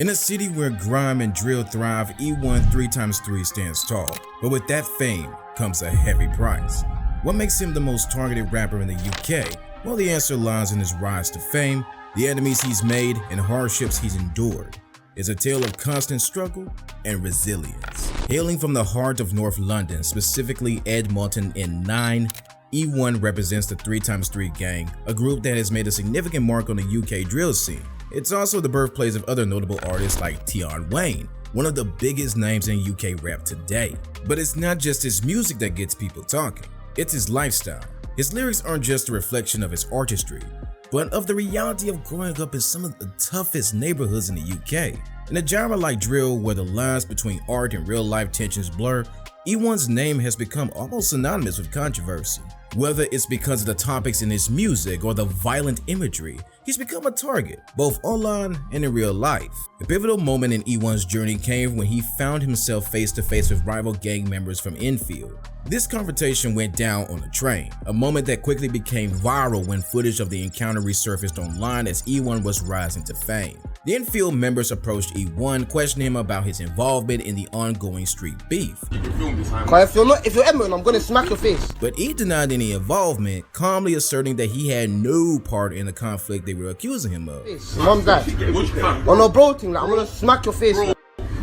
In a city where grime and drill thrive, E1 3x3 stands tall, but with that fame comes a heavy price. What makes him the most targeted rapper in the UK? Well, the answer lies in his rise to fame, the enemies he's made, and hardships he's endured. It's a tale of constant struggle and resilience. Hailing from the heart of North London, specifically Edmonton N9, E1 represents the 3x3 gang, a group that has made a significant mark on the UK drill scene. It's also the birthplace of other notable artists like Tion Wayne, one of the biggest names in UK rap today. But it's not just his music that gets people talking, it's his lifestyle. His lyrics aren't just a reflection of his artistry, but of the reality of growing up in some of the toughest neighborhoods in the UK. In a genre like drill, where the lines between art and real-life tensions blur, E1's name has become almost synonymous with controversy. Whether it's because of the topics in his music or the violent imagery, he's become a target, both online and in real life. The pivotal moment in E1's journey came when he found himself face to face with rival gang members from Enfield. This confrontation went down on a train, a moment that quickly became viral when footage of the encounter resurfaced online as E1 was rising to fame. The Enfield members approached E1, questioning him about his involvement in the ongoing street beef. If you're Edmonton, I'm gonna smack your face. But he denied any involvement, calmly asserting that he had no part in the conflict they were accusing him of. Mom died. On no bro thing, like, I'm gonna smack your face. Bro,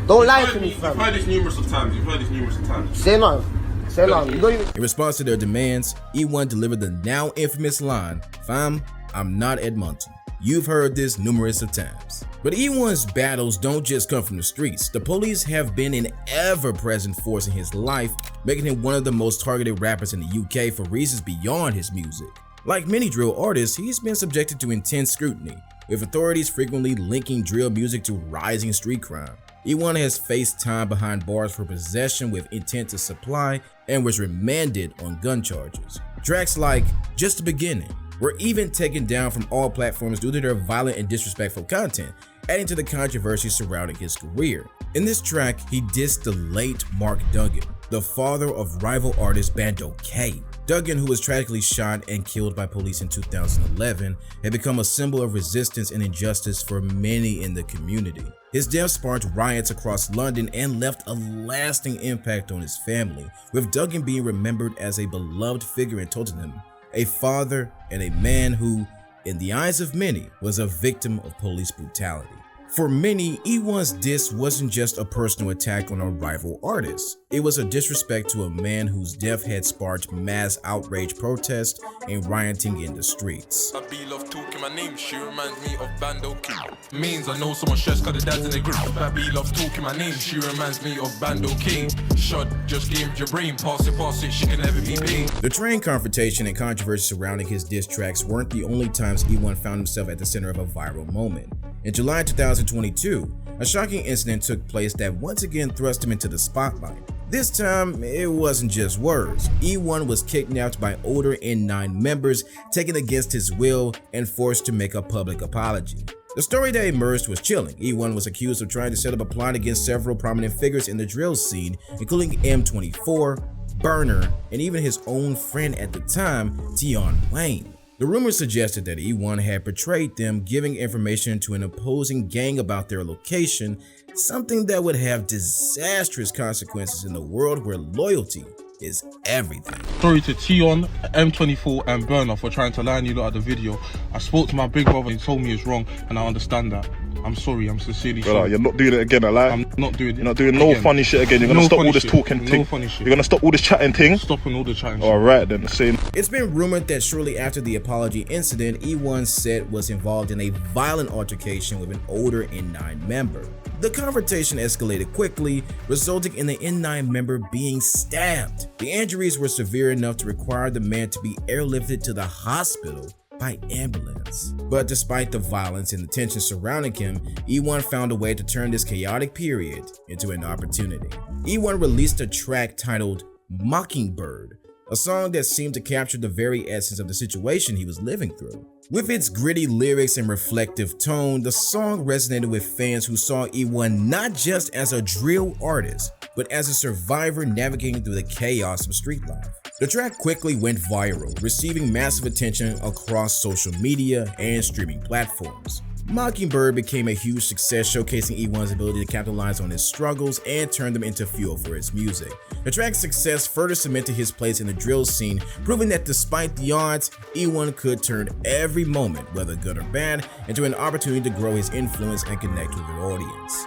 don't lie to me, fam. You've heard this numerous of times. Say nothing. Say nothing. You don't even. In response to their demands, E1 delivered the now infamous line, "Fam, I'm not Edmonton." You've heard this numerous of times. But E1's battles don't just come from the streets. The police have been an ever-present force in his life, making him one of the most targeted rappers in the UK for reasons beyond his music. Like many drill artists, he's been subjected to intense scrutiny, with authorities frequently linking drill music to rising street crime. E1 has faced time behind bars for possession with intent to supply and was remanded on gun charges. Tracks like Just the Beginning were even taken down from all platforms due to their violent and disrespectful content, adding to the controversy surrounding his career. In this track, he dissed the late Mark Duggan, the father of rival artist Bando K. Duggan, who was tragically shot and killed by police in 2011, had become a symbol of resistance and injustice for many in the community. His death sparked riots across London and left a lasting impact on his family, with Duggan being remembered as a beloved figure in Tottenham, a father and a man who, in the eyes of many, was a victim of police brutality. For many, E1's diss wasn't just a personal attack on a rival artist. It was a disrespect to a man whose death had sparked mass outrage protests and rioting in the streets. Baby love talking my name, she reminds me of Bando King. Means I know someone stressed cause the dad's in the group. Baby love talking my name, she reminds me of Bando King. Shot, just gamed your brain, pass it, she can never be paid. The train confrontation and controversy surrounding his diss tracks weren't the only times E1 found himself at the center of a viral moment. In July 2022, a shocking incident took place that once again thrust him into the spotlight. This time, it wasn't just words. E1 was kidnapped by older N9 members, taken against his will, and forced to make a public apology. The story that emerged was chilling. E1 was accused of trying to set up a plot against several prominent figures in the drill scene, including M24, Burner, and even his own friend at the time, Tion Wayne. The rumors suggested that E1 had betrayed them, giving information to an opposing gang about their location, something that would have disastrous consequences in a world where loyalty is everything. Sorry to Tion, M24 and Burner for trying to line you lot at the video. I spoke to my big brother, he told me it's wrong and I understand that. I'm sorry, I'm sincerely sorry. You're not doing it again, alright? I'm not doing it. You're not doing no funny shit again. You're gonna stop all this talking thing. No funny shit. You're gonna stop all this chatting thing. Stopping all the chatting shit. Alright then, the same. It's been rumored that shortly after the apology incident, E1 said was involved in a violent altercation with an older N9 member. The confrontation escalated quickly, resulting in the N9 member being stabbed. The injuries were severe enough to require the man to be airlifted to the hospital by ambulance. But despite the violence and the tension surrounding him, E1 found a way to turn this chaotic period into an opportunity. E1 released a track titled Mockingbird, a song that seemed to capture the very essence of the situation he was living through. With its gritty lyrics and reflective tone, the song resonated with fans who saw E1 not just as a drill artist, but as a survivor navigating through the chaos of street life. The track quickly went viral, receiving massive attention across social media and streaming platforms. Mockingbird became a huge success, showcasing E1's ability to capitalize on his struggles and turn them into fuel for his music. The track's success further cemented his place in the drill scene, proving that despite the odds, E1 could turn every moment, whether good or bad, into an opportunity to grow his influence and connect with an audience.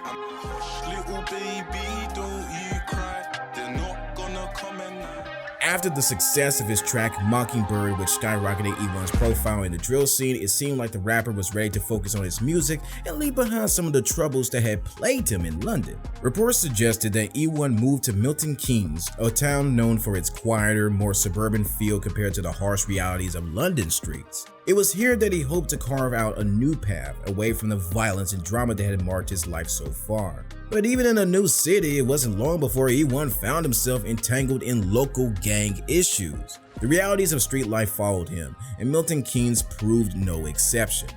Little baby, don't you cry. They're not gonna come and After the success of his track Mockingbird, which skyrocketed E1's profile in the drill scene, it seemed like the rapper was ready to focus on his music and leave behind some of the troubles that had plagued him in London. Reports suggested that E1 moved to Milton Keynes, a town known for its quieter, more suburban feel compared to the harsh realities of London streets. It was here that he hoped to carve out a new path away from the violence and drama that had marked his life so far. But even in a new city, it wasn't long before E1 found himself entangled in local gang issues. The realities of street life followed him, and Milton Keynes proved no exception.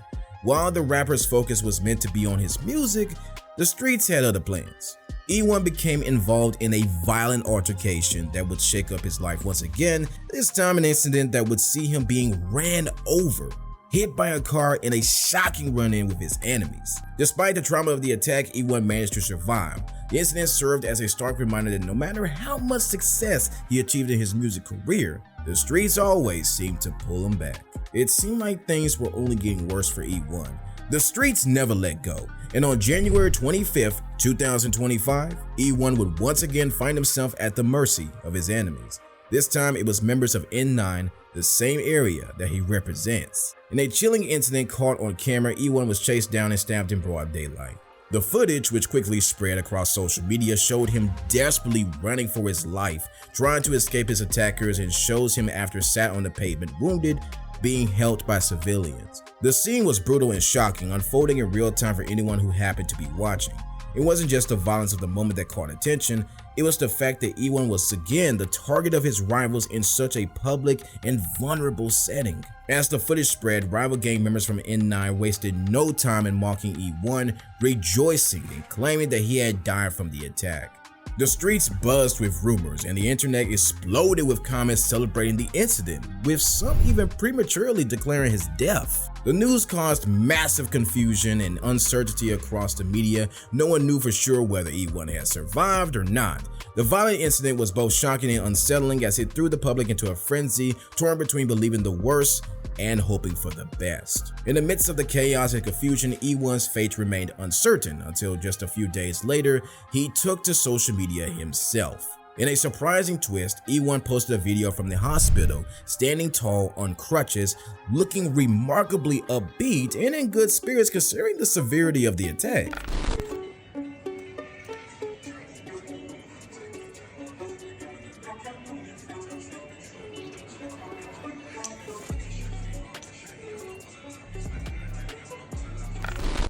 While the rapper's focus was meant to be on his music, the streets had other plans. E1 became involved in a violent altercation that would shake up his life once again, this time an incident that would see him being ran over, hit by a car in a shocking run-in with his enemies. Despite the trauma of the attack, E1 managed to survive. The incident served as a stark reminder that no matter how much success he achieved in his music career, the streets always seemed to pull him back. It seemed like things were only getting worse for E1. The streets never let go, and on January 25th, 2025, E1 would once again find himself at the mercy of his enemies. This time it was members of N9, the same area that he represents. In a chilling incident caught on camera, E1 was chased down and stabbed in broad daylight. The footage, which quickly spread across social media, showed him desperately running for his life, trying to escape his attackers, and shows him after sat on the pavement wounded, being held by civilians. The scene was brutal and shocking, unfolding in real time for anyone who happened to be watching. It wasn't just the violence of the moment that caught attention, it was the fact that E1 was again the target of his rivals in such a public and vulnerable setting. As the footage spread, rival gang members from N9 wasted no time in mocking E1, rejoicing and claiming that he had died from the attack. The streets buzzed with rumors, and the internet exploded with comments celebrating the incident, with some even prematurely declaring his death. The news caused massive confusion and uncertainty across the media. No one knew for sure whether E1 had survived or not. The violent incident was both shocking and unsettling, as it threw the public into a frenzy, torn between believing the worst and hoping for the best. In the midst of the chaos and confusion, E1's fate remained uncertain until just a few days later, he took to social media himself. In a surprising twist, E1 posted a video from the hospital, standing tall on crutches, looking remarkably upbeat and in good spirits considering the severity of the attack.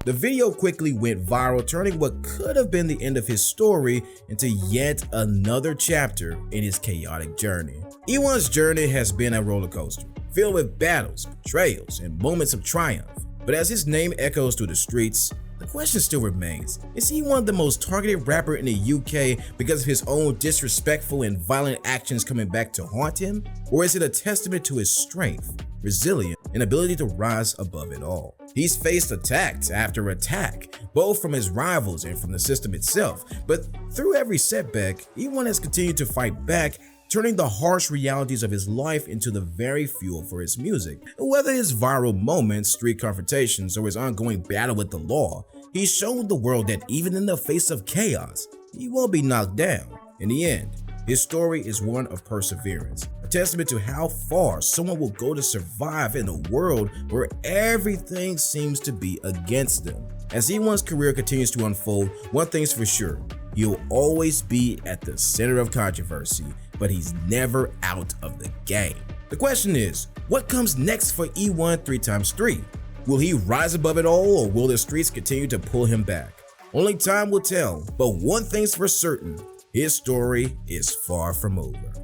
The video quickly went viral, turning what could have been the end of his story into yet another chapter in his chaotic journey. E1's journey has been a roller coaster, filled with battles, betrayals, and moments of triumph. But as his name echoes through the streets, the question still remains, is he one of the most targeted rapper in the UK because of his own disrespectful and violent actions coming back to haunt him? Or is it a testament to his strength, resilience, and ability to rise above it all? He's faced attack after attack, both from his rivals and from the system itself, but through every setback, E1 has continued to fight back, turning the harsh realities of his life into the very fuel for his music. And whether his viral moments, street confrontations, or his ongoing battle with the law, he's shown the world that even in the face of chaos, he won't be knocked down. In the end, his story is one of perseverance, a testament to how far someone will go to survive in a world where everything seems to be against them. As E1's career continues to unfold, one thing's for sure, he'll always be at the center of controversy, but he's never out of the game. The question is, what comes next for E1 3x3? Will he rise above it all, or will the streets continue to pull him back? Only time will tell, but one thing's for certain, his story is far from over.